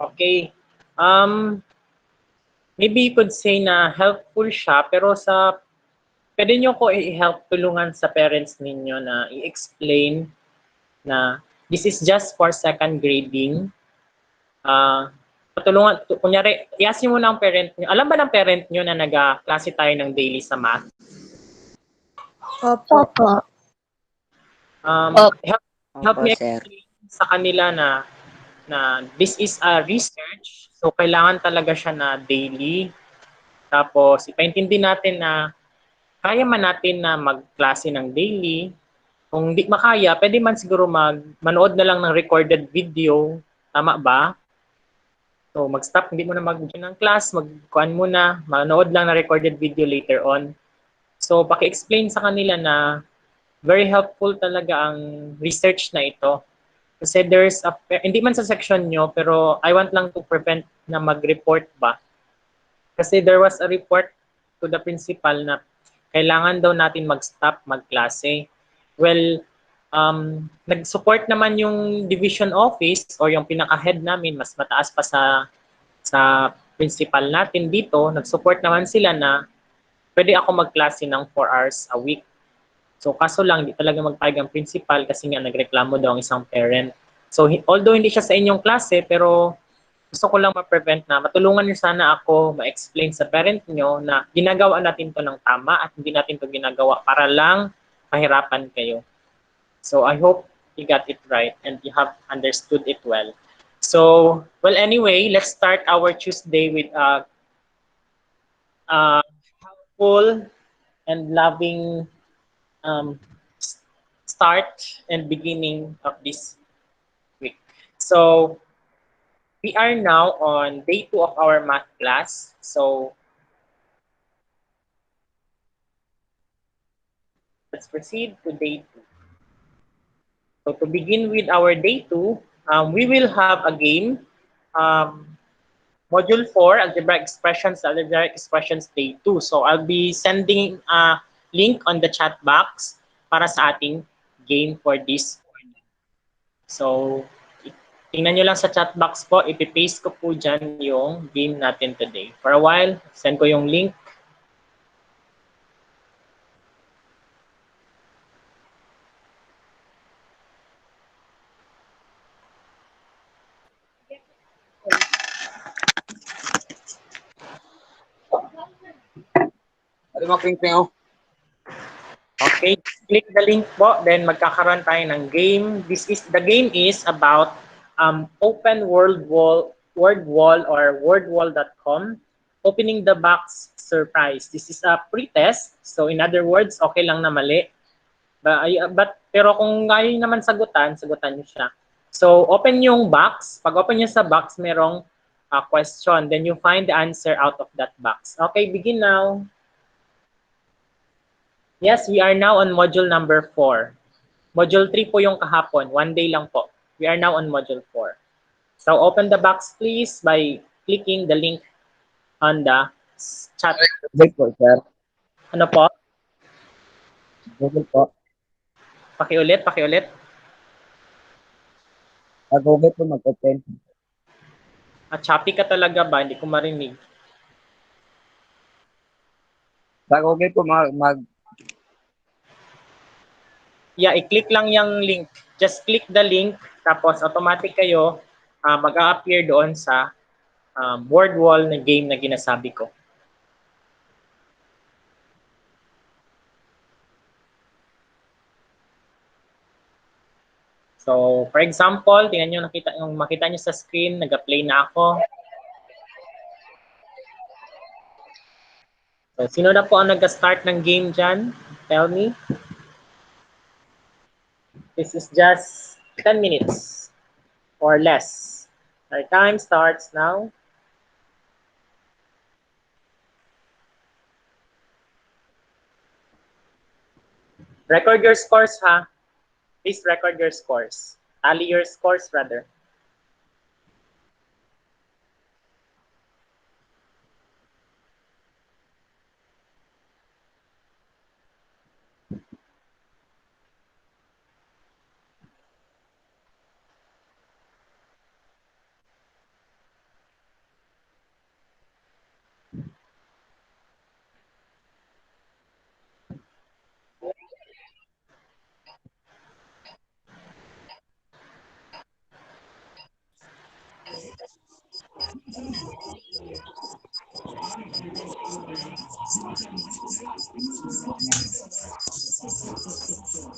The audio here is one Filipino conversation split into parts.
Okay. Maybe you could say na helpful siya, pero pwede nyo ko i-help tulungan sa parents ninyo na i-explain na this is just for second grading. Patulungan, kunyari, iasin mo ng parent nyo. Alam ba ng parent nyo na nag-klase tayo ng daily sa math? Opo. Help me explain sa kanila na this is a research, so kailangan talaga siya na daily. Tapos ipaintindi natin na kaya man natin na magklase ng daily. Kung di makaya, pwede man siguro manood na lang ng recorded video. Tama ba? So mag-stop, hindi mo na ng class, magkuhan mo na, manood lang na recorded video later on. So paki-explain sa kanila na very helpful talaga ang research na ito. Kasi hindi man sa section nyo, pero I want lang to prevent na mag-report ba. Kasi there was a report to the principal na kailangan daw natin mag-stop magklase. Well, nag-support naman yung division office or yung pinaka-head namin, mas mataas pa sa principal natin dito. Nag-support naman sila na pwede ako magklase ng 4 hours a week. So kaso lang, hindi talaga magpayag ang principal kasi nga nagreklamo daw ang isang parent. So although hindi siya sa inyong klase, pero gusto ko lang ma-prevent na matulungan niyo sana ako ma-explain sa parent niyo na ginagawa natin to ng tama at hindi natin to ginagawa para lang mahirapan kayo. So I hope you got it right and you have understood it well. So, well anyway, let's start our Tuesday with a helpful and loving start and beginning of this week. So, we are now on day 2 of our math class. So, let's proceed to day 2. So, to begin with our day 2, we will have a game. Module 4, Algebraic Expressions, Algebraic Expressions Day 2. So, I'll be sending a link on the chat box para sa ating game for this morning. So, tingnan nyo lang sa chat box po, ipipaste ko po dyan yung game natin today. For a while, send ko yung link. Okay, click the link po, then magkakaroon tayo ng game. The game is about open word wall or wordwall.com. Opening the box surprise. This is a pre-test. So in other words, okay lang na mali. Pero kung ngayon naman sagutan niyo siya. So open yung box. Pag open niyo sa box, merong question. Then you find the answer out of that box. Okay, begin now. Yes, we are now on module number 4. Module 3 po yung kahapon. 1 day lang po. We are now on module 4. So open the box please by clicking the link on the chat. Google po, sir. Ano po? Google po. Pakiulit. Google po mag-open. Choppy ka talaga ba? Hindi ko marinig. Sa Google po Yeah, i-click lang yung link. Just click the link, tapos automatic kayo mag-a-appear doon sa word wall na game na ginasabi ko. So, for example, tingnan nyo, makita nyo sa screen, nag-play na ako. So, sino na po ang nag-start ng game dyan? Tell me. This is just 10 minutes or less. Our time starts now. Record your scores, ha? Please record your scores. Tally your scores, rather.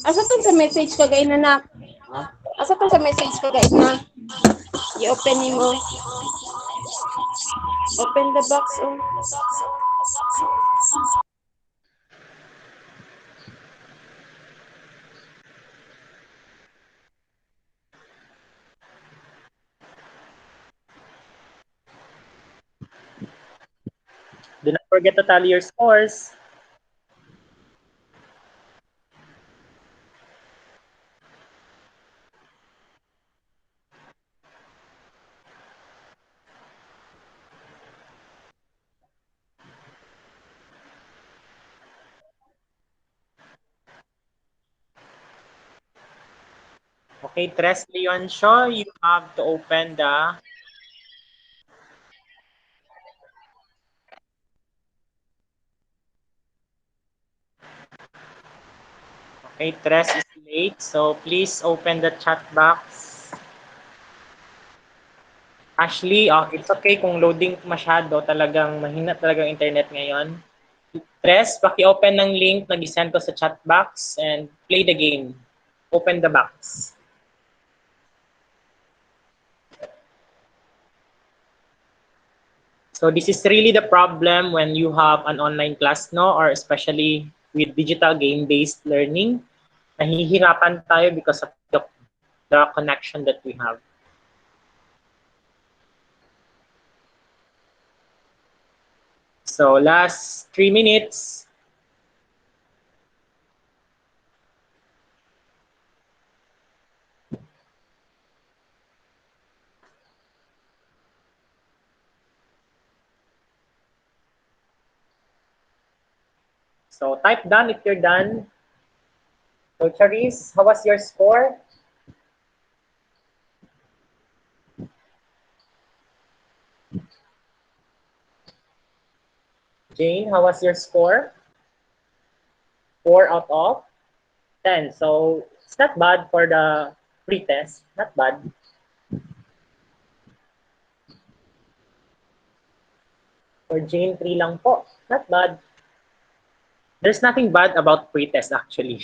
Asa to sa message kagay na? Asa to sa message kagay na? I-open mo. Open the box. Oh. Do not forget to tally your scores. Okay, Tres Leon Shaw, you have to open the Okay, Tres is late, so please open the chat box. Ashley, it's okay kung loading masyado, talagang mahina talagang internet ngayon. Tres, paki-open ng link na gisend ko sa chat box and play the game. Open the box. So this is really the problem when you have an online class, no? Or especially with digital game-based learning. Nahihirapan tayo because of the connection that we have. So last 3 minutes. So type done if you're done. So Charisse, how was your score? Jane, how was your score? 4 out of 10. So it's not bad for the pre-test. Not bad. For Jane, 3 lang po. Not bad. There's nothing bad about pre-test actually.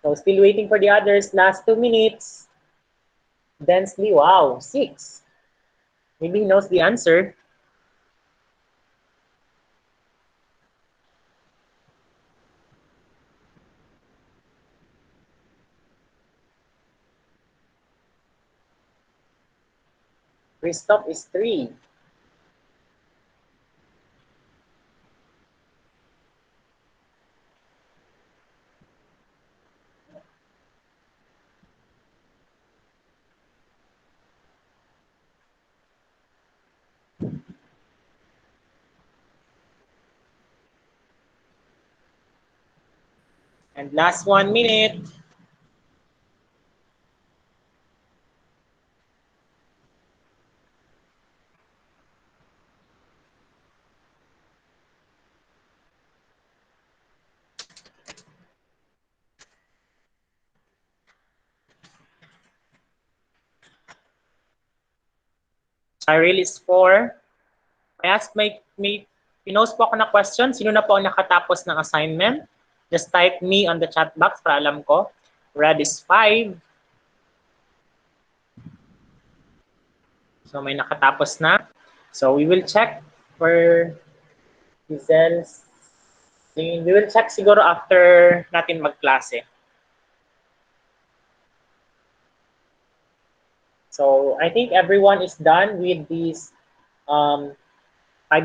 So still waiting for the others. Last 2 minutes. Densely, wow, 6. Maybe he knows the answer. Christoph is 3. And last 1 minute. Cyril is 4. I asked may pinost po ako na question. Sino na po ang nakatapos ng assignment? Just type me on the chat box para alam ko. Red is 5. So may nakatapos na. So we will check for results. We will check siguro after natin magklase. So I think everyone is done with this 5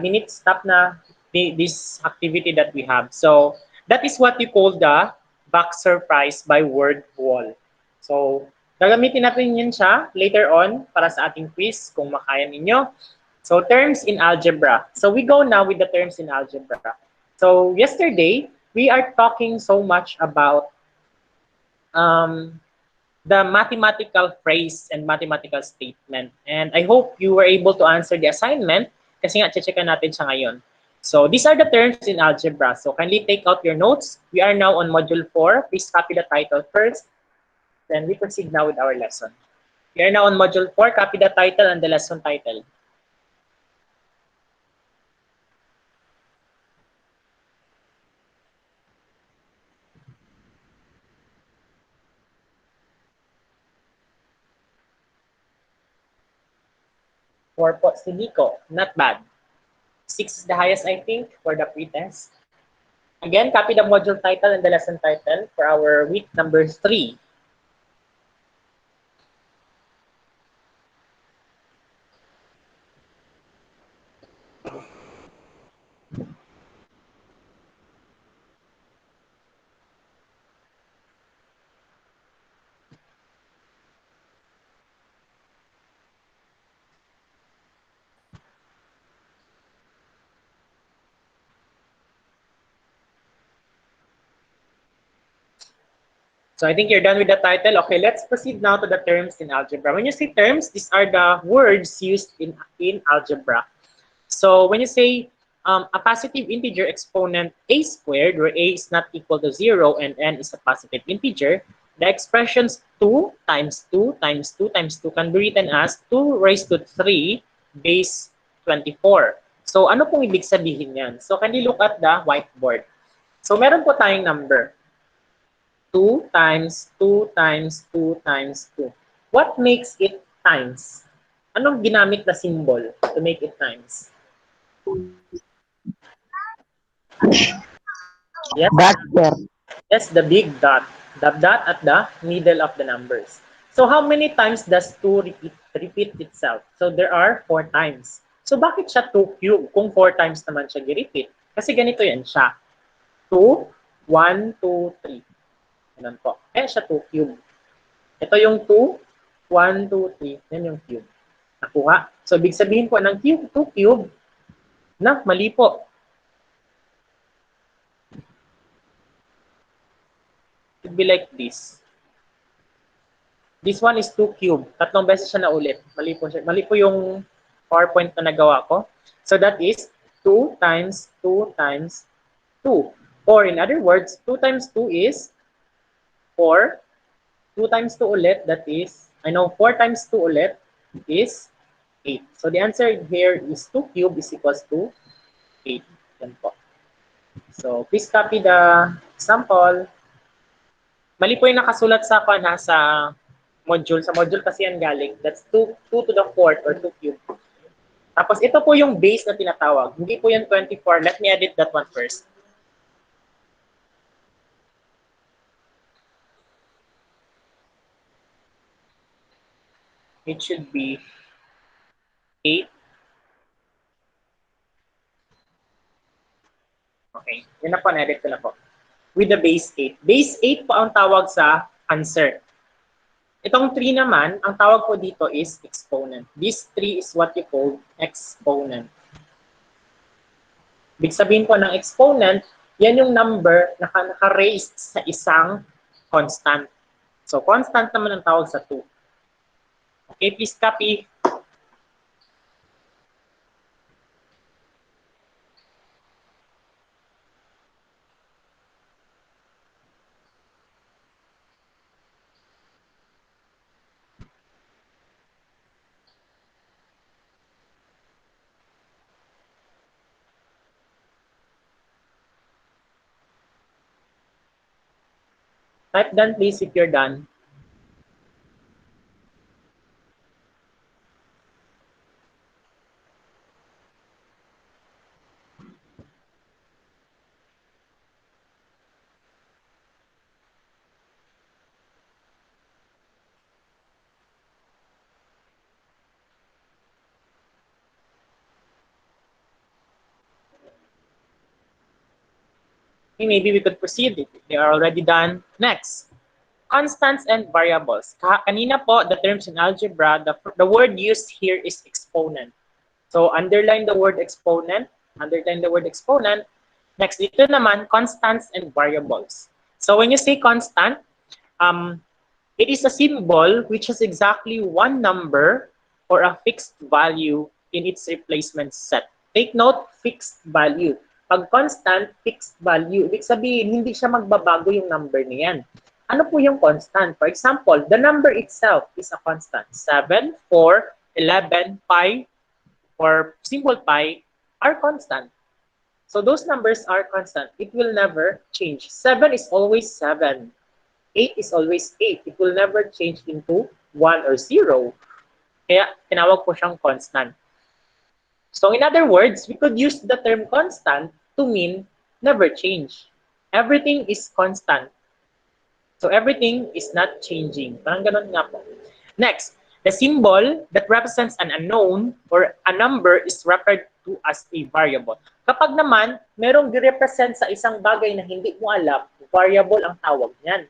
minutes stop na this activity that we have. So that is what we call the back surprise by word wall. So gagamitin natin yun siya later on para sa ating quiz kung makaya ninyo. So terms in algebra. So we go now with the terms in algebra. So yesterday, we are talking so much about the mathematical phrase and mathematical statement. And I hope you were able to answer the assignment kasi nga checkan natin siya ngayon. So these are the terms in algebra. So kindly take out your notes. We are now on module 4. Please copy the title first. Then we proceed now with our lesson. We are now on module 4. Copy the title and the lesson title. 4 po si Nico. Not bad. 6 is the highest, I think, for the pretest. Again, copy the module title and the lesson title for our week number 3. So I think you're done with the title. Okay, let's proceed now to the terms in algebra. When you say terms, these are the words used in algebra. So when you say a positive integer exponent a squared, where a is not equal to 0 and n is a positive integer, the expressions 2 times 2 times 2 times 2 can be written as 2 raised to 3 base 24. So ano pong ibig sabihin yan? So can you look at the whiteboard? So meron po tayong number. 2 times 2 times 2 times 2. What makes it times? Anong ginamit na symbol to make it times? Yes. Dot, sir. Yes, the big dot. The dot at the middle of the numbers. So how many times does 2 repeat itself? So there are 4 times. So bakit siya 2 cube kung 4 times naman siya gi-repeat? Kasi ganito yan siya. 2, 1, 2, 3. Ganun po. Kaya siya 2 cube. Ito yung 2, 1, 2, 3. Yan yung cube. Nakuha. So, ibig sabihin po ng cube, 2 cube, na mali po. It would be like this. This one is 2 cube. Tatlong beses siya na ulit. Mali po siya. Mali po yung PowerPoint na nagawa ko. So, that is 2 times 2 times 2. Or in other words, 2 times 2 is 4. 2 times 2 ulit, that is, 4 times 2 ulit is 8. So the answer here is 2 cube is equals to 8. Yan po. So please copy the example. Mali po yung nakasulat sa module. Sa module kasi yan galing. That's 2 to the 4th or 2 cube. Tapos ito po yung base na tinatawag. Hindi po yan 24. Let me edit that one first. It should be 8. Okay, yun na po, na-edit ko na po. With the base 8. Base 8 po ang tawag sa answer. Itong 3 naman, ang tawag po dito is exponent. This 3 is what you call exponent. Ibig sabihin po ng exponent, yan yung number na naka-raised sa isang constant. So, constant naman ang tawag sa 2. Okay, please copy. Type done, please, if you're done. Okay, maybe we could proceed if they are already done. Next, constants and variables. Kanina po, the terms in algebra, the word used here is exponent. So, underline the word exponent. Underline the word exponent. Next, dito naman, constants and variables. So, when you say constant, it is a symbol which has exactly one number or a fixed value in its replacement set. Take note, fixed value. Pag constant, fixed value, ibig sabihin, hindi siya magbabago yung number niyan. Ano po yung constant? For example, the number itself is a constant. 7, 4, 11, pi, or symbol pi are constant. So those numbers are constant. It will never change. 7 is always 7. 8 is always 8. It will never change into 1 or 0. Kaya tinawag po siyang constant. So in other words, we could use the term constant to mean never change. Everything is constant. So everything is not changing. Parang ganun nga po. Next, the symbol that represents an unknown or a number is referred to as a variable. Kapag naman, merong di-represent sa isang bagay na hindi mo alam, variable ang tawag niyan.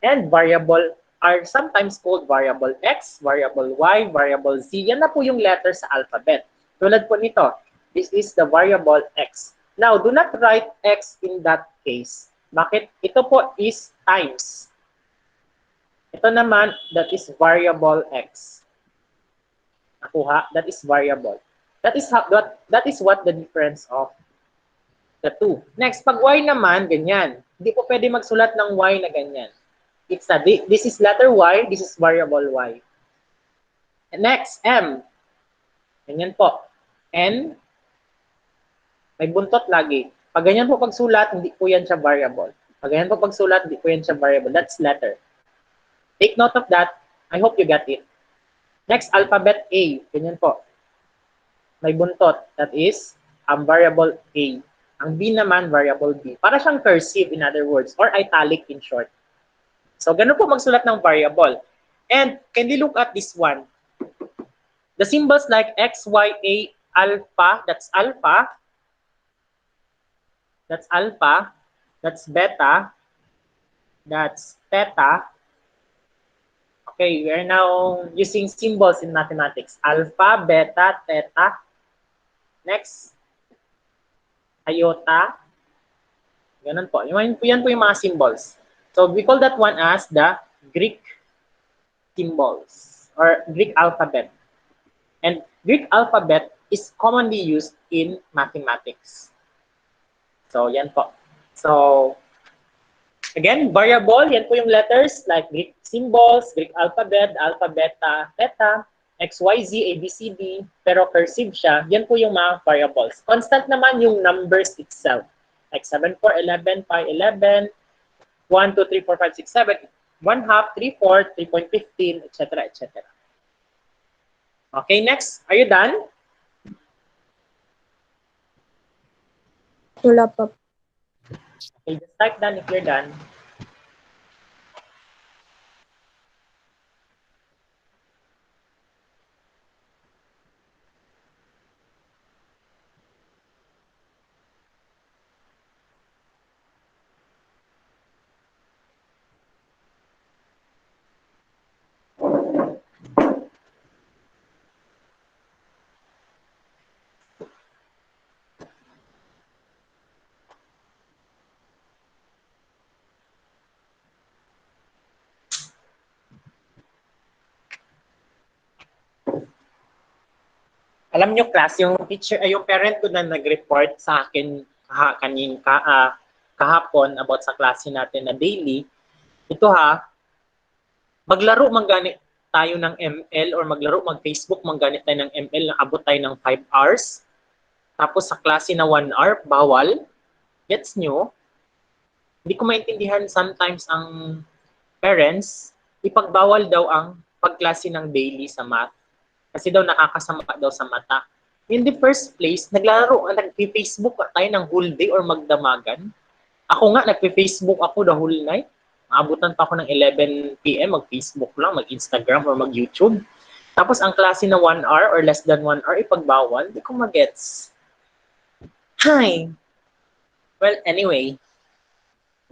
And variable are sometimes called variable X, variable Y, variable Z. Yan na po yung letter sa alphabet. Tulad po nito, this is the variable X. Now, do not write X in that case. Bakit? Ito po is times. Ito naman, that is variable X. Nakuha? That is variable. That is what the difference of the two. Next, pag Y naman, ganyan. Hindi po pwede magsulat ng Y na ganyan. This is letter Y, this is variable Y. And next, M. Ganyan po. N, may buntot lagi. Pag ganyan po pagsulat, hindi po yan siya variable. Pag ganyan po pagsulat, hindi po yan siya variable. That's letter. Take note of that. I hope you got it. Next, alphabet A. Ganyan po. May buntot. That is variable A. Ang B naman, variable B. Para siyang cursive, in other words, or italic in short. So, ganun po magsulat ng variable. And, can you look at this one? The symbols like X, Y, A, alpha, that's alpha. That's alpha. That's beta. That's theta. Okay, we are now using symbols in mathematics. Alpha, beta, theta. Next, iota. Ganun po. Yan po yung mga symbols. So we call that one as the Greek symbols or Greek alphabet. And Greek alphabet is commonly used in mathematics. So yan po. So again, variable, yan po yung letters like Greek symbols, Greek alphabet, alpha, beta, theta, X, Y, Z, A, B, C, D, pero cursive siya. Yan po yung mga variables. Constant naman yung numbers itself. Like 7, 4, 11, pi, 11, 1, 2, 3, 4, 5, 6, 7, 1 half, 3, 4, 3.15, etc., etc. Okay, next. Are you done? Wala pa. Okay, just type done if you're done. Alam nyo, class, yung teacher, yung parent ko na nag-report sa akin kahapon about sa klase natin na daily, ito maglaro mangganit tayo ng ML or maglaro mag-Facebook mangganit tayo ng ML na abot tayo ng 5 hours. Tapos sa klase na 1 hour, bawal. Gets nyo? Hindi ko maintindihan sometimes ang parents, ipagbawal daw ang pagklase ng daily sa math. Kasi daw nakakasama daw sa mata. In the first place, nagpe-Facebook tayo ng whole day or magdamagan. Ako nga, nagpe-Facebook ako the whole night. Maabutan pa ako ng 11 PM, mag-Facebook lang, mag-Instagram or mag-YouTube. Tapos ang klase na 1 hour or less than 1 hour, ipagbawal. Hindi ko magets. Hi! Well, anyway,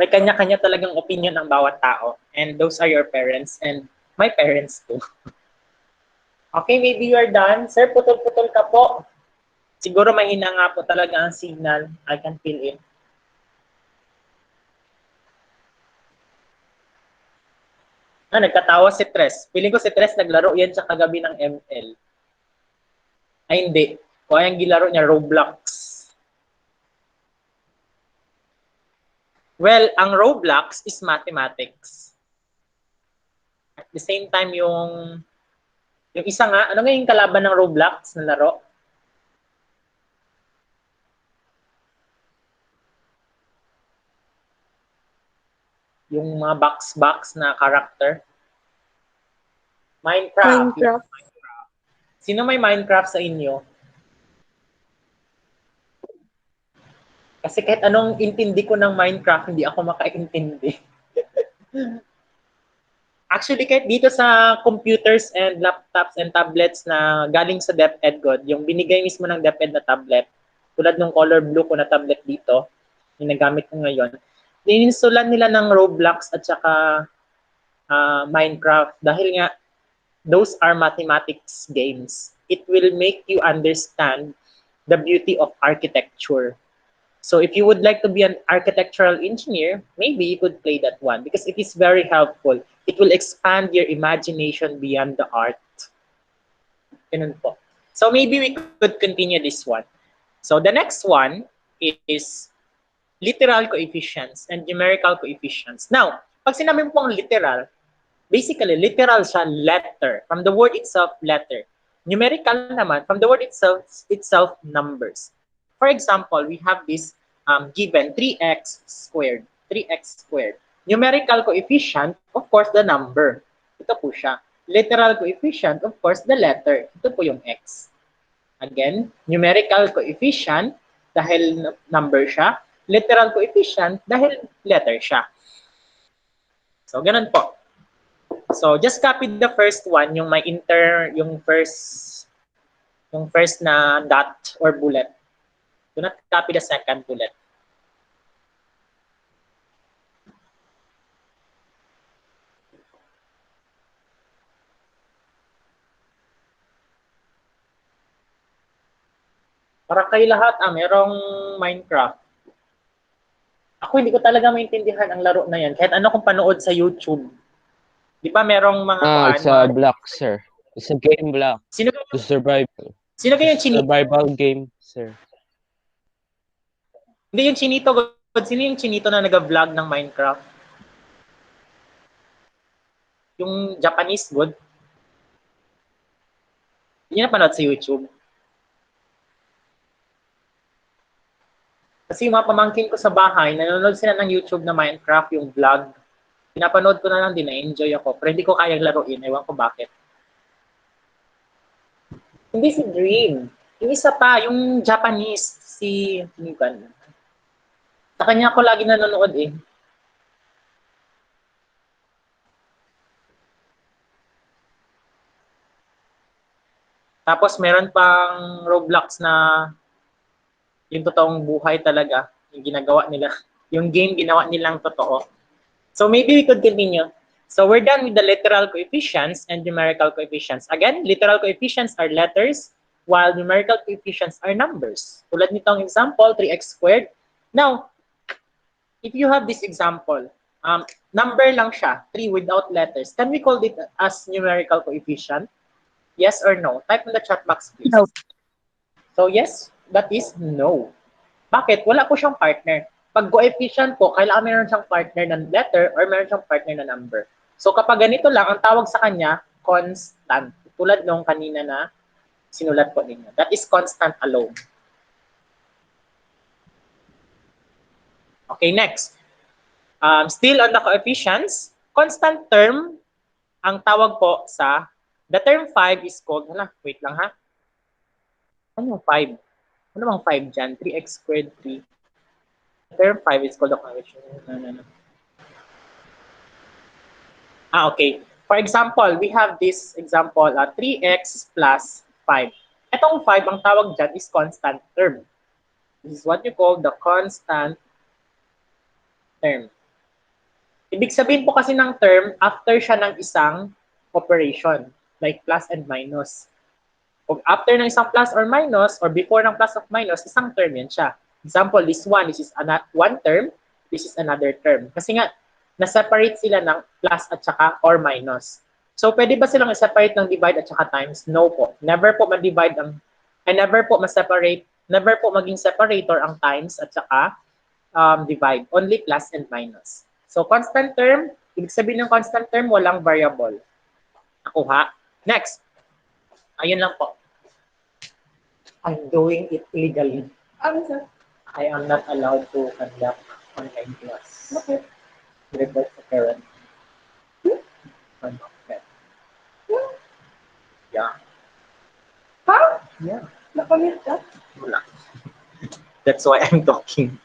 may kanya-kanya talagang opinion ang bawat tao. And those are your parents and my parents too. Okay, maybe you are done. Sir, putol-putol ka po. Siguro mahina nga po talaga ang signal. I can feel it. Nagkatawa si Tres. Feeling ko si Tres naglaro yan sa kagabi ng ML. Ay, hindi. Kung ayang gilaro niya, Roblox. Well, ang Roblox is mathematics. At the same time, yung isa nga, ano nga yung kalaban ng Roblox na laro? Yung mga box-box na character. Minecraft. Minecraft. Sino may Minecraft sa inyo? Kasi kahit anong intindi ko ng Minecraft, hindi ako makaintindi. Actually, kahit dito sa computers and laptops and tablets na galing sa DepEd God, yung binigay mismo ng DepEd na tablet, tulad ng color blue ko na tablet dito, yung nagamit ko ngayon, ininsulan nila ng Roblox at saka Minecraft dahil nga those are mathematics games. It will make you understand the beauty of architecture. So if you would like to be an architectural engineer, maybe you could play that one because it is very helpful. It will expand your imagination beyond the art. Ganun po. So maybe we could continue this one. So the next one is literal coefficients and numerical coefficients. Now, pag sinabi mo pong literal, basically literal siya letter. From the word itself, letter. Numerical naman, from the word itself numbers. For example, we have this given 3x squared. 3x squared. Numerical coefficient, of course, the number. Ito po siya. Literal coefficient, of course, the letter. Ito po yung x. Again, numerical coefficient, dahil number siya. Literal coefficient, dahil letter siya. So, ganun po. So, just copy the first one, yung may yung first na dot or bullet. Do not copy the second bullet. Para kayo lahat, merong Minecraft. Ako hindi ko talaga maintindihan ang laro na yan. Kahit ano kung panood sa YouTube. Di ba merong mga It's a block, sir. It's a game block. Sino To survive. Sino kaya yung chinito? Survival game, sir. Hindi yung chinito. Sino yung chinito na nag-vlog ng Minecraft? Yung Japanese good? Hindi na panood sa YouTube. Kasi yung mga pamangkin ko sa bahay, nanonood sila ng YouTube na Minecraft, yung vlog. Pinapanood ko na lang din, na-enjoy ako. Pero hindi ko kayang laruin. Ewan ko bakit. Hindi si Dream. Yung isa pa, yung Japanese, si Nukan. Sa kanya ako lagi nanonood eh. Tapos meron pang Roblox na yung totoong buhay talaga, yung ginagawa nila. Yung game ginawa nilang totoo. So maybe we could continue. So we're done with the literal coefficients and numerical coefficients. Again, literal coefficients are letters, while numerical coefficients are numbers. Tulad nitong example, 3x squared. Now, if you have this example, number lang siya, 3 without letters. Can we call it as numerical coefficient? Yes or no? Type in the chat box, please. No. So yes, that is no. Bakit? Wala po siyang partner. Pag coefficient po, kailangan meron siyang partner ng letter or meron siyang partner na number. So kapag ganito lang, ang tawag sa kanya, constant. Tulad nung kanina na sinulat po ninyo. That is constant alone. Okay, next. Still on the coefficients, constant term, ang tawag po sa, the term 5 is called, wait lang ha. Ano 5? Ano bang 5 dyan? 3x squared 3. The term 5 is called the coefficient. No. Okay. For example, we have this example, 3x plus 5. Itong 5, ang tawag dyan is constant term. This is what you call the constant term. Ibig sabihin po kasi ng term, after siya ng isang operation, like plus and minus. O after ng isang plus or minus, or before ng plus or minus, isang term yan siya. Example, this is one term, this is another term. Kasi nga, na-separate sila ng plus at saka or minus. So, pwede ba silang i-separate ng divide at saka times? No po. Never po ma-divide ang, never po ma-separate, never po maging separator ang times at saka divide. Only plus and minus. So, constant term, ibig sabihin ng constant term, walang variable. Nakuha. Next. Ayun lang po. I'm doing it legally. Sir? I am not allowed to conduct online class. Okay. Report to parent. Yeah. Ha? Yeah. Nakamit ka? Wala. That's why I'm talking.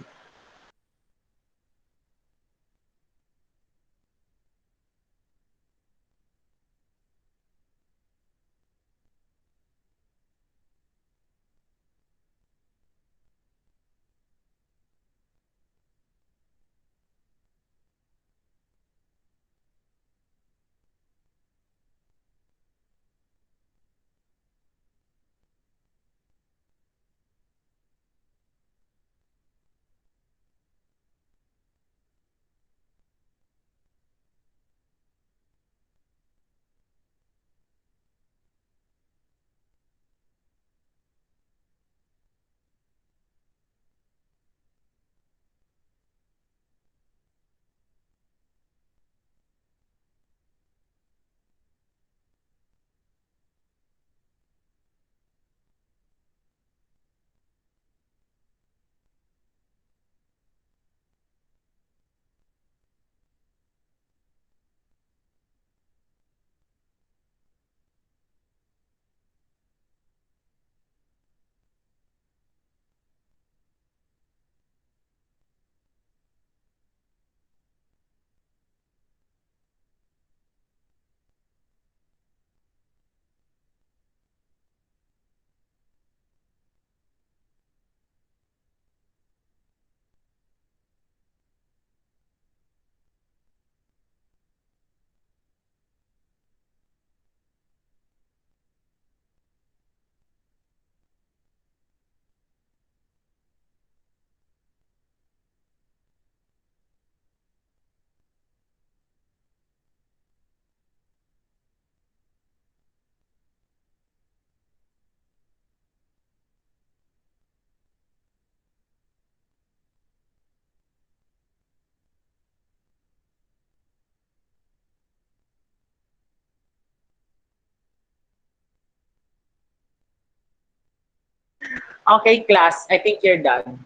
Okay, class. I think you're done.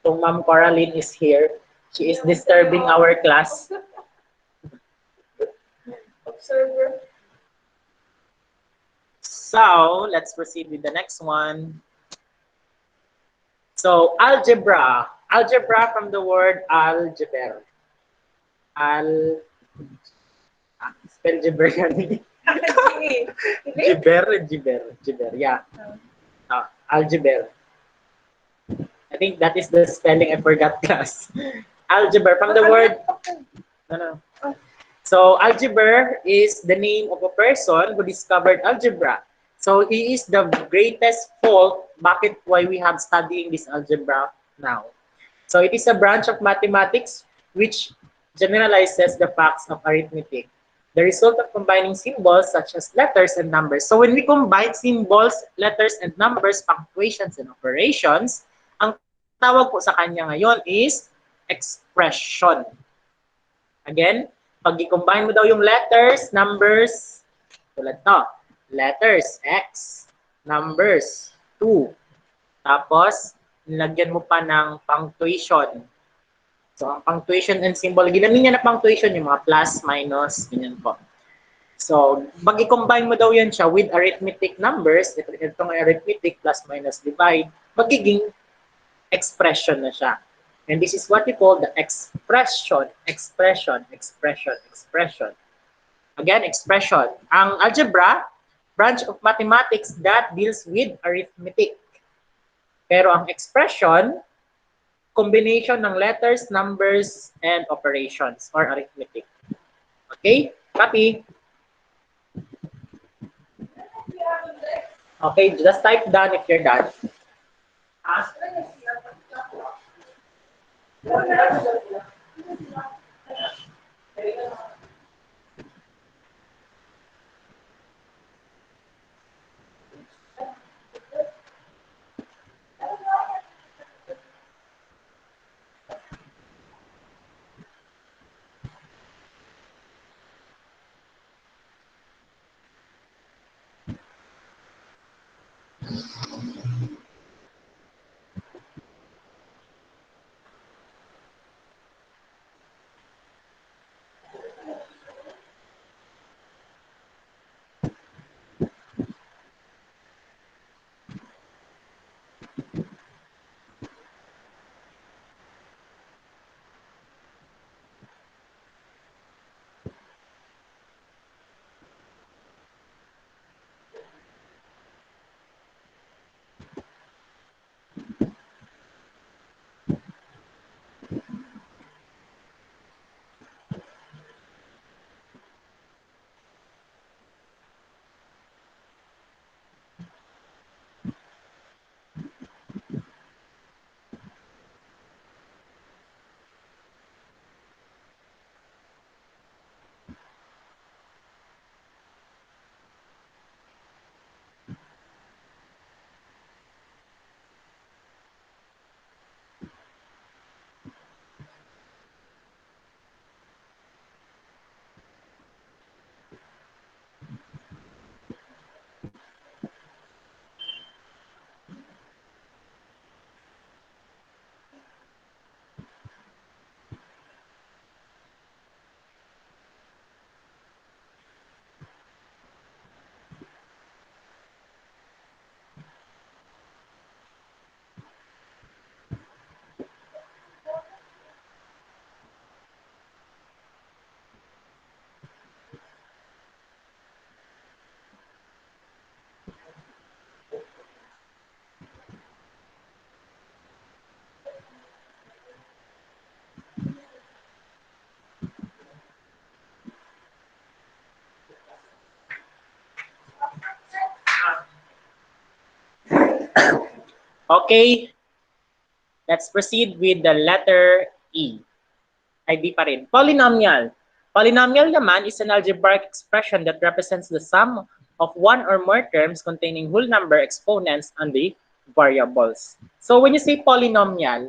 So Ma'am Coraline is here. She is disturbing our class. Observer. So let's proceed with the next one. So algebra. Algebra from the word algeber. Al spell gibber yan. Gibber. Yeah. Algebra. I think that is the spelling. I forgot, class. Algebra from the word. No. So algebra is the name of a person who discovered algebra. So he is the greatest fault. Bakit why we have studying this algebra now? So it is a branch of mathematics which generalizes the facts of arithmetic. The result of combining symbols such as letters and numbers. So when we combine symbols, letters, and numbers, punctuations, and operations, ang tawag po sa kanya ngayon is expression. Again, pag i-combine mo daw yung letters, numbers, tulad to, letters, X, numbers, 2. Tapos, nilagyan mo pa ng punctuation. So, ang punctuation and symbol, ginamit niya na punctuation, yung mga plus, minus, ganyan po. So, pag i-combine mo daw yan siya with arithmetic numbers, itong arithmetic, plus, minus, divide, magiging expression na siya. And this is what we call the expression. Again, expression. Ang algebra, branch of mathematics that deals with arithmetic. Pero ang expression, combination ng letters, numbers, and operations or arithmetic. Okay? Copy? Okay, just type done if you're done. Okay, let's proceed with the letter E. Ay, di pa rin. Polynomial. Polynomial naman is an algebraic expression that represents the sum of one or more terms containing whole number exponents and the variables. So when you say polynomial,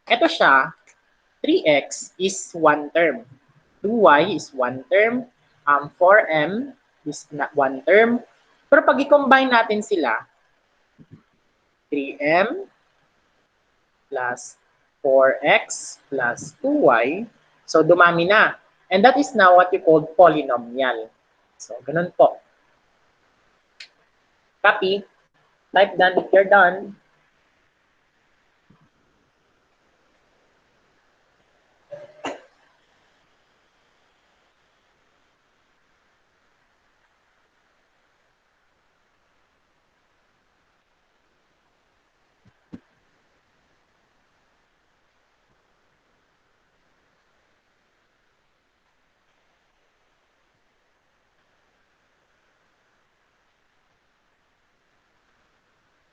ito siya, 3x is one term. 2y is one term, 4m is not one term. Pero pag i-combine natin sila, 3m plus 4x plus 2y, so dumami na. And that is now what you call polynomial. So, ganun po. Copy. Type done if you're done.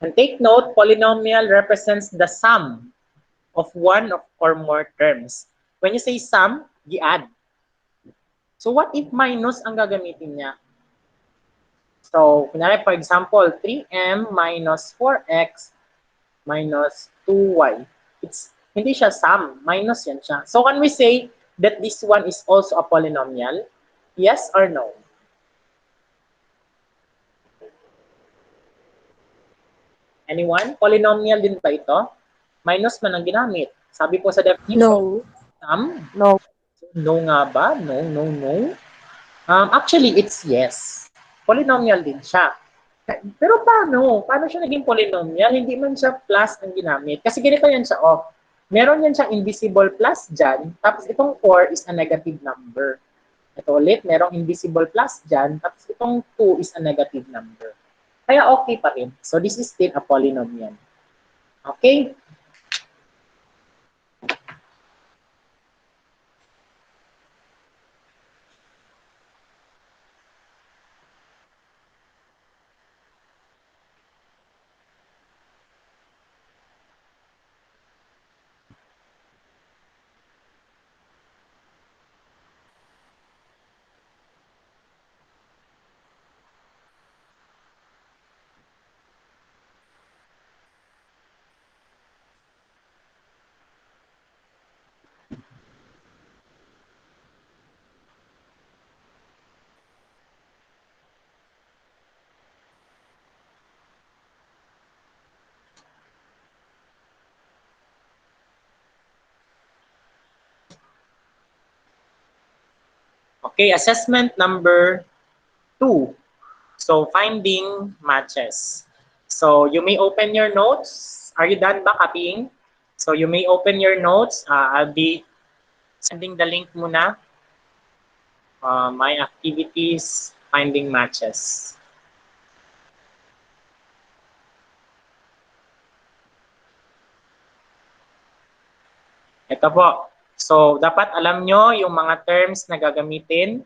And take note, polynomial represents the sum of one or more terms. When you say sum, i-add. So what if minus ang gagamitin niya? So, kunyari, for example, 3m minus 4x minus 2y. Hindi siya sum, minus yan siya. So can we say that this one is also a polynomial? Yes or no? Anyone? Polynomial din ba ito? Minus man ang ginamit. Sabi po sa definition, No. sum. No. No nga ba? No, no, no. Actually, it's yes. Polynomial din siya. Pero paano? Paano siya naging polynomial? Hindi man siya plus ang ginamit. Kasi ganito yan siya, oh. Meron yan siyang invisible plus dyan, tapos itong 4 is a negative number. Ito ulit, merong invisible plus dyan, tapos itong 2 is a negative number. Kaya okay pa rin. So this is still a polynomial. Okay? Okay, assessment number 2. So, finding matches. So, you may open your notes. Are you done ba copying? So, you may open your notes. I'll be sending the link muna. My activities, finding matches. Ito po. So, dapat alam nyo yung mga terms na gagamitin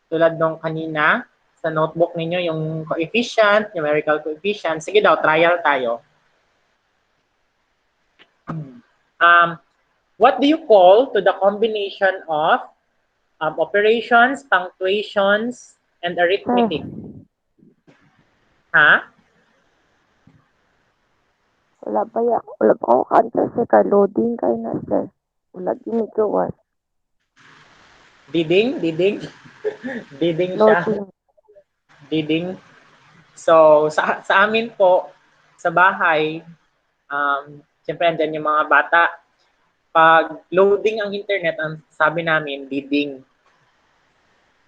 tulad nung kanina sa notebook ninyo, yung coefficient, numerical coefficient. Sige daw, trial tayo. What do you call to the combination of operations, punctuations, and arithmetic? Ha? Wala pa ako answer sa ka-loading kayo na, sir. Wala ginagawa. Diding? Diding siya. Loading. Diding. So, sa amin po, sa bahay, siyempre andyan yung mga bata. Pag loading ang internet, ang sabi namin, diding.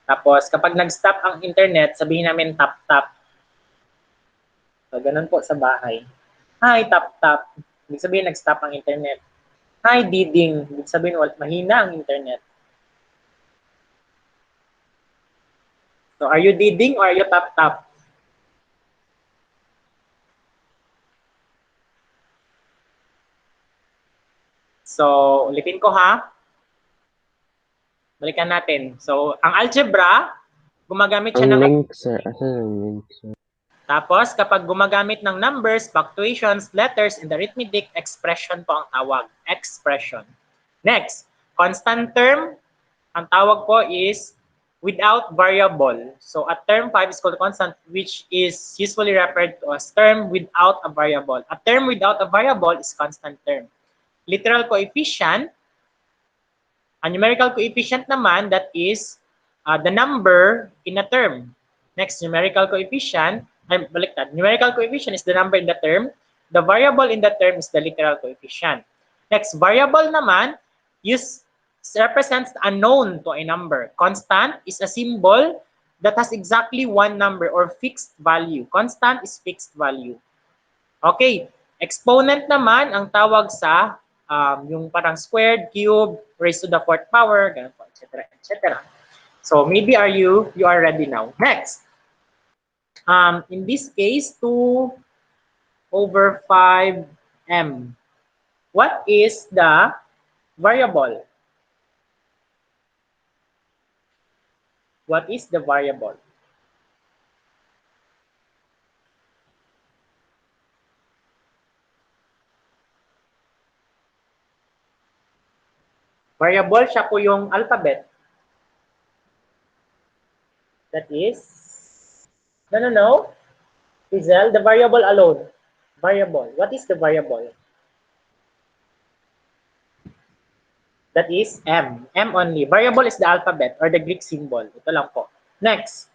Tapos, kapag nag-stop ang internet, sabihin namin tap-tap. So, ganun po sa bahay. Hi, tap-tap. Ibig sabihin, nag-stop ang internet. Hi, diding. Ibig sabihin, mahina ang internet. So, are you diding or are you tap-tap? So, ulitin ko ha. Balikan natin. So, ang algebra, gumagamit siya Ang ng link, sir. Asan ang link, sir? Tapos, kapag gumagamit ng numbers, punctuations, letters, and arithmetic, expression po ang tawag. Expression. Next, constant term, ang tawag po is without variable. So, a term 5 is called constant, which is usually referred to as term without a variable. A term without a variable is constant term. Literal coefficient, A numerical coefficient naman, that is the number in a term. Next, numerical coefficient, baliktad. Numerical coefficient is the number in the term. The variable in the term is the literal coefficient. Next, variable naman represents a known to a number. Constant is a symbol that has exactly one number or fixed value. Constant is fixed value. Okay, exponent naman ang tawag sa yung parang squared, cube, raised to the fourth power, ganun po, etc. etc. So maybe you are ready now. Next, in this case, 2 over 5m. What is the variable? What is the variable? Variable, siya po yung alphabet. That is, no. Fizel, the variable alone. Variable. What is the variable? That is M. M only. Variable is the alphabet or the Greek symbol. Ito lang po. Next.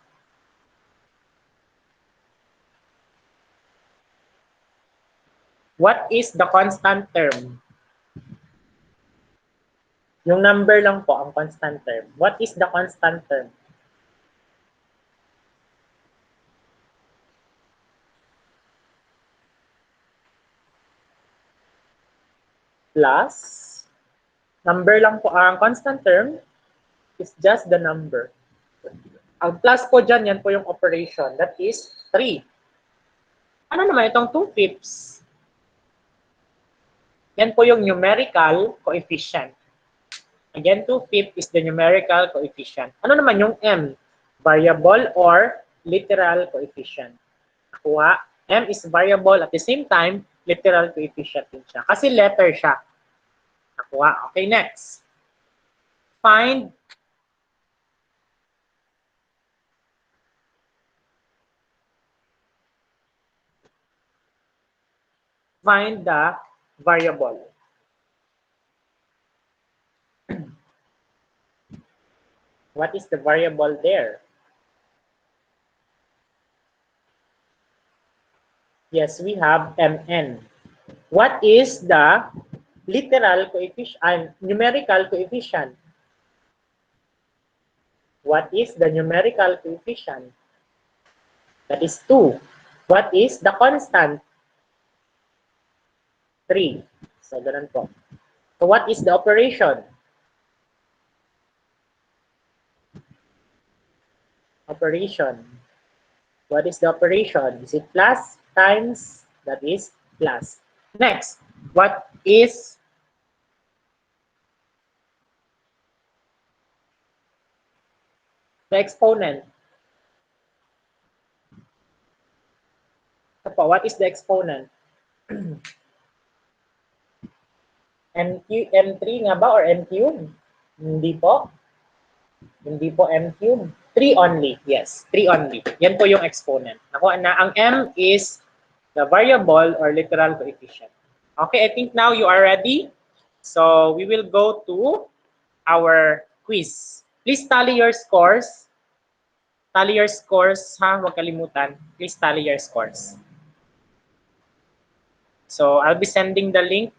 What is the constant term? Yung number lang po ang constant term. What is the constant term? Plus. Number lang po. Ang constant term is just the number. Ang plus po dyan, yan po yung operation. That is 3. Ano naman itong 2/5? Yan po yung numerical coefficient. Again, 2/5 is the numerical coefficient. Ano naman yung M? Variable or literal coefficient. Nakuha. M is variable at the same time, literal coefficient din siya. Kasi letter siya. Nakuha. Okay, next. Find the variable. What is the variable there? Yes, we have Mn. What is the literal coefficient, numerical coefficient? What is the numerical coefficient? That is 2. What is the constant? 3. So, ganun po. So, what is the operation? Operation. What is the operation? Is it plus, times? That is plus. Next, what is the exponent? What is the exponent? M3 nga ba or M cube? Hindi po. Hindi po M cube. 3 only. Yes, 3 only. Yan po yung exponent. Nakuha na. Ang M is the variable or literal coefficient. Okay, I think now you are ready. So we will go to our quiz. Please tally your scores. Tally your scores, ha? Huwag kalimutan. Please tally your scores. So I'll be sending the link.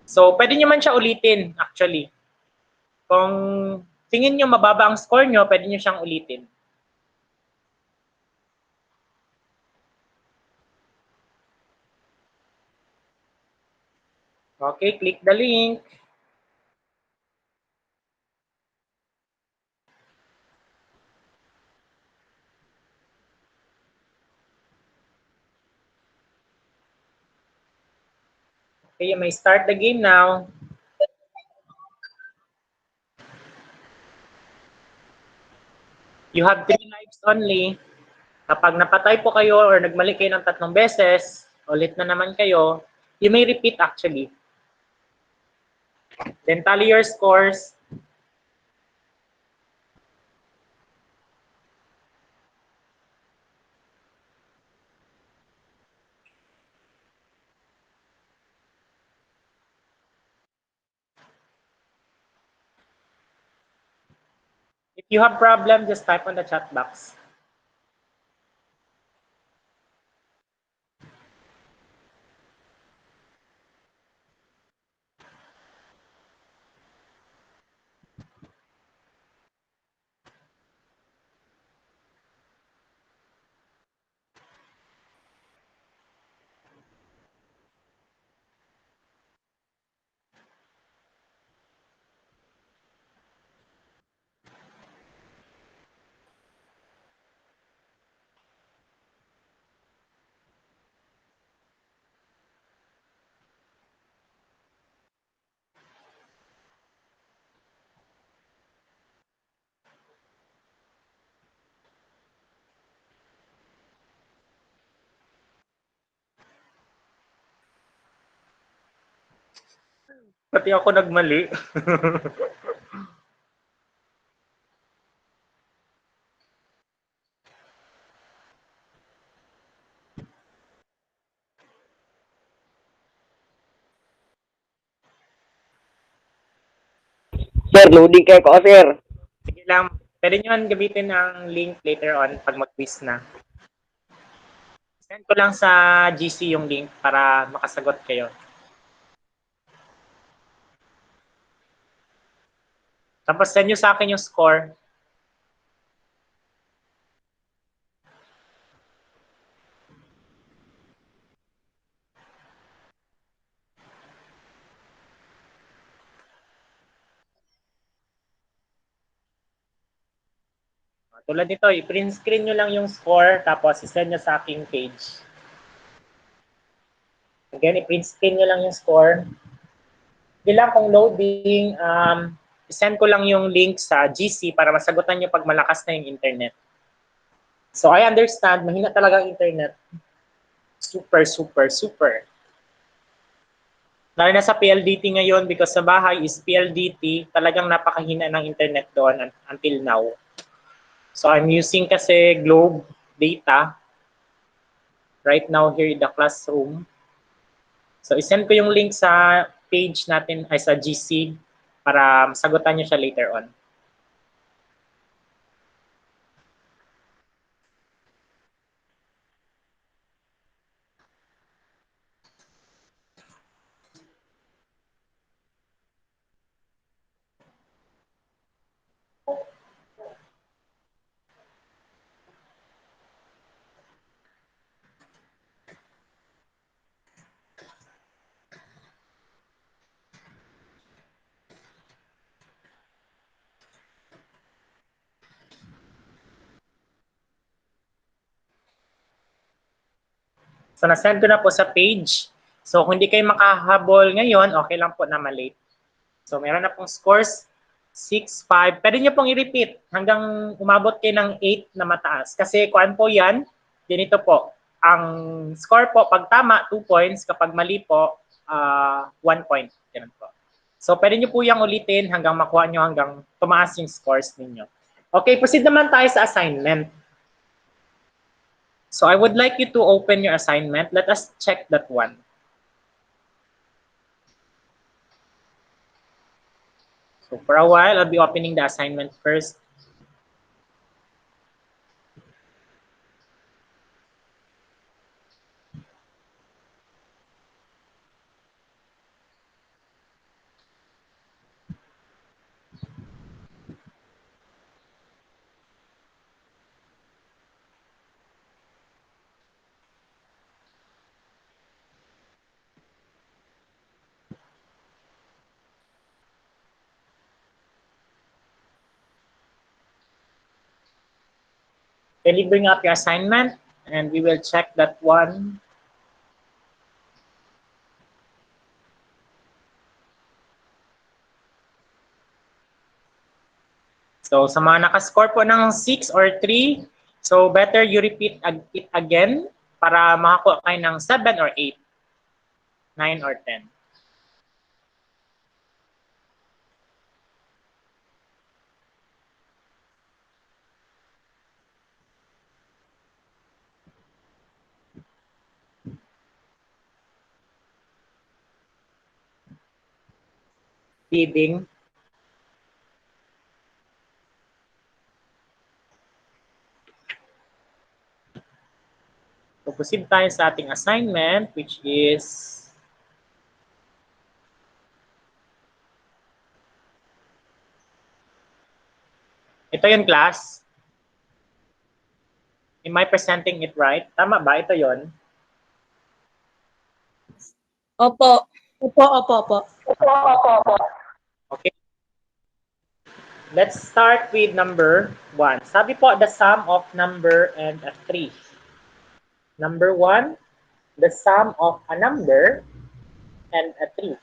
So pwede nyo man siya ulitin, actually. Kung tingin nyo mababa ang score nyo, pwede nyo siyang ulitin. Okay, click the link. Okay, you may start the game now. You have 3 lives only. Kapag napatay po kayo or nagmali kayo ng 3 beses, ulit na naman kayo, you may repeat actually. Then tally your scores. you have problem, just type on the chat box. Pati ako nagmali. Sir, loading kayo ko, sir. Sige lang. Pwede nyo gamitin ang link later on pag mag-quiz na. Send ko lang sa GC yung link para makasagot kayo. Tapos send nyo sa akin yung score. Tulad nito, i-print screen nyo lang yung score tapos i-send nyo sa aking page. Again, i-print screen nyo lang yung score. Bilang kung loading, i-send ko lang yung link sa GC para masagutan nyo pag malakas na yung internet. So I understand, mahina talaga ang internet. Super, super, super. Lalo na sa PLDT ngayon because sa bahay is PLDT, talagang napakahina ng internet doon until now. So I'm using kasi Globe data right now here in the classroom. So isend ko yung link sa page natin ay sa GC para masagutan niyo siya later on. So na-send ko na po sa page. So kung hindi kayo makahabol ngayon, okay lang po na malate. So meron na pong scores 6, 5. Pwede nyo pong i-repeat hanggang umabot kayo ng 8 na mataas. Kasi kuan po yan, ganito po. Ang score po, pag tama, 2 points. Kapag mali po, 1 point. Ganun po. So pwede nyo po yung ulitin hanggang makuha nyo hanggang tumaas yung scores ninyo. Okay, proceed naman tayo sa assignment. So I would like you to open your assignment. Let us check that one. So for a while, I'll be opening the assignment first. Can you bring up your assignment and we will check that one. So sa mga nakascore po ng 6 or 3, so better you repeat it again para makakuha kayo ng 7 or 8, 9 or 10. Feeding. So proceed tayo sa ating assignment, which is ito yung class. Am I presenting it right? Tama ba? Ito yon. Opo. Opo. Okay. Let's start with number 1. Sabi po, the sum of number and a 3. Number 1, the sum of a number and a 3.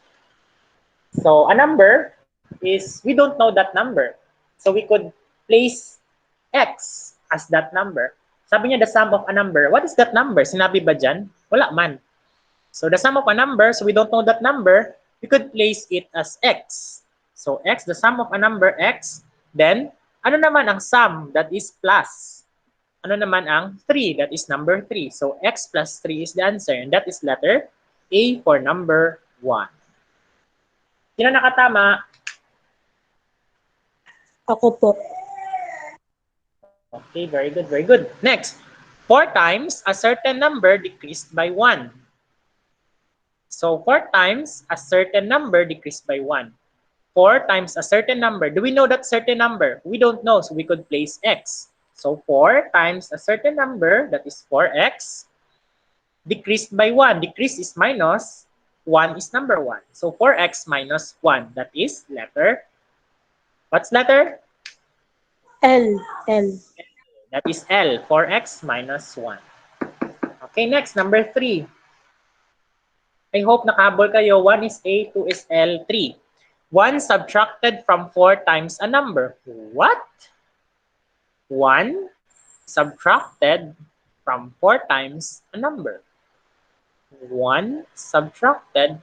So a number is, we don't know that number. So we could place x as that number. Sabi niya, the sum of a number. What is that number? Sinabi ba dyan? Wala man. So the sum of a number, so we don't know that number, we could place it as x. So x, the sum of a number x, then ano naman ang sum, that is plus. Ano naman ang 3, that is number 3. So x plus 3 is the answer, and that is letter A for number 1. Sino nakatama? Ako po. Okay, very good, very good. Next, 4 times a certain number decreased by 1. So 4 times a certain number decreased by 1. 4 times a certain number. Do we know that certain number? We don't know, so we could place x. So 4 times a certain number, that is 4x, decreased by 1. Decrease is minus, 1 is number 1. So 4x minus 1, that is letter, what's letter? L. That is L, 4x minus 1. Okay, next, number 3. I hope nakahabol kayo. 1 is A, 2 is L, 3. 1 subtracted from 4 times a number. What? 1 subtracted from 4 times a number. 1 subtracted.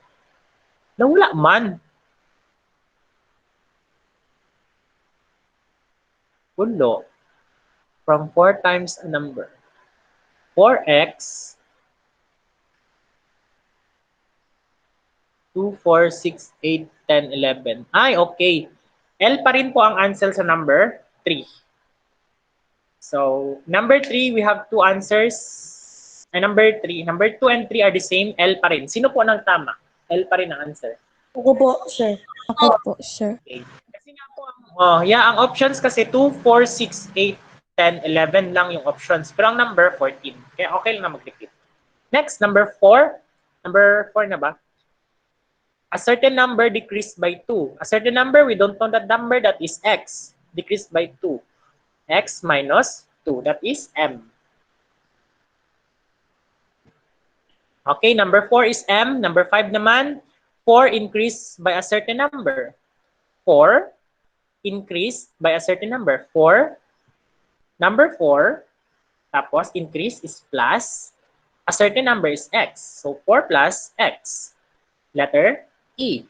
Nawala man. Ulo. From 4 times a number. 4x 2, 4, 6, 8, 10, 11. Ay, okay. L pa rin po ang answer sa number 3. So, number 3, we have 2 answers. Number 3, number 2 and 3 are the same. L pa rin. Sino po nang tama? L pa rin ang answer. Ako po, sir. Okay. Kasi nga po, ang options kasi 2, 4, 6, 8, 10, 11 lang yung options. Pero ang number, 14. Kaya okay lang na mag-repeat. Next, number 4. Number 4 na ba? A certain number decreased by 2. A certain number, we don't know that number, that is x. Decreased by 2. X minus 2, that is m. Okay, number 4 is m. Number 5 naman, 4 increased by a certain number. 4 increased by a certain number. 4, number 4, tapos increase is plus, a certain number is x. So 4 plus x. Letter E.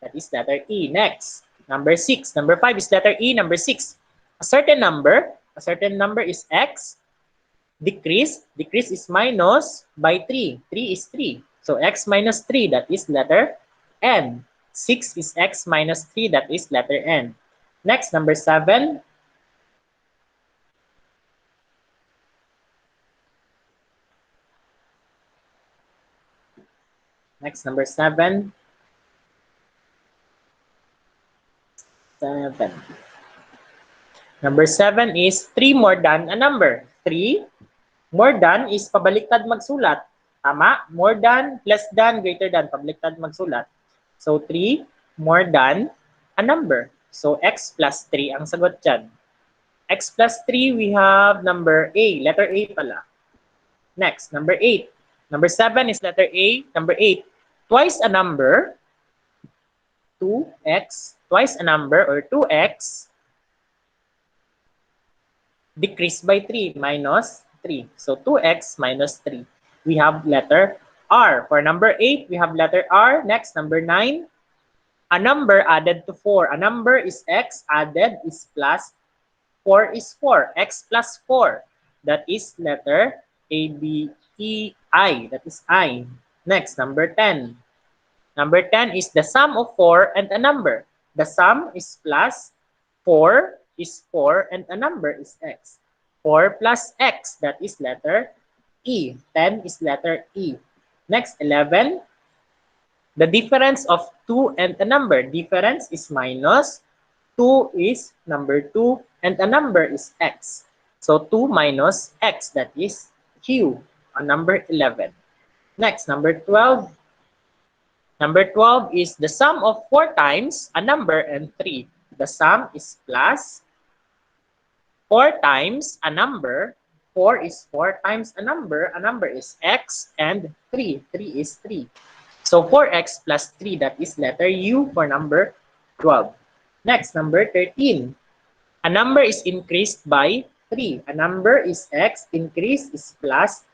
That is letter E. Next, number 6. Number 5 is letter E. Number 6. A certain number is x. Decrease is minus by 3. 3 is 3. So x minus 3, that is letter N. 6 is x minus 3, that is letter N. Next, number 7. Next, number 7. 7. Number 7 is 3 more than a number. 3 more than is pabaliktad magsulat. Tama? More than, less than, greater than, pabaliktad magsulat. So 3 more than a number. So x plus 3 ang sagot dyan. X plus 3, we have number A. Letter A pala. Next, number 8. Number 7 is letter A. Number 8. Twice a number, 2x, twice a number, or 2x, decreased by 3, minus 3. So 2x minus 3. We have letter R. For number 8, we have letter R. Next, number 9. A number added to 4. A number is x, added is plus, 4 is 4. X plus 4. That is letter A, B, E, I. That is I. Next, number 10. Number 10 is the sum of 4 and a number. The sum is plus, 4 is 4, and a number is x. 4 plus x, that is letter E. 10 is letter E. Next, 11. The difference of 2 and a number. Difference is minus. 2 is number 2 and a number is x. So 2 minus x, that is Q on number 11. Next, number 12. Number 12 is the sum of 4 times a number and 3. The sum is plus 4 times a number. 4 is 4 times a number. A number is x, and 3. 3 is 3. So 4x plus 3, that is letter U for number 12. Next, number 13. A number is increased by 3. A number is x, increase is plus,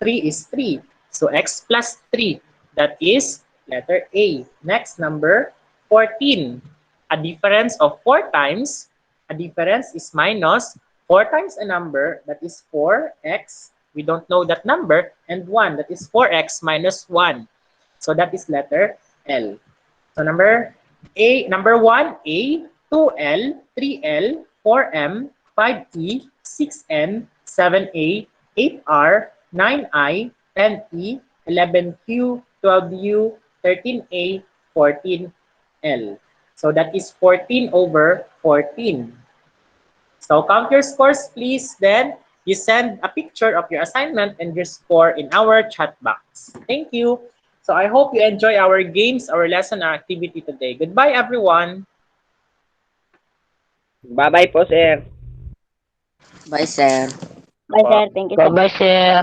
3 is 3. So x plus 3, that is letter A. Next, number 14. A difference of 4 times, a difference is minus 4 times a number, that is 4x, we don't know that number, and 1, that is 4x minus 1. So that is letter L. So number 1, A, 2L, 3L, 4M, 5E, 6N, 7A, 8R, 9I, 10E, 11Q, 12U, 13A, 14L. So that is 14 over 14. So count your scores, please. Then you send a picture of your assignment and your score in our chat box. Thank you. So I hope you enjoy our games, our lesson, our activity today. Goodbye, everyone. Bye-bye po, sir. Bye, sir. Bye, sir. Thank you, sir. Bye-bye, sir.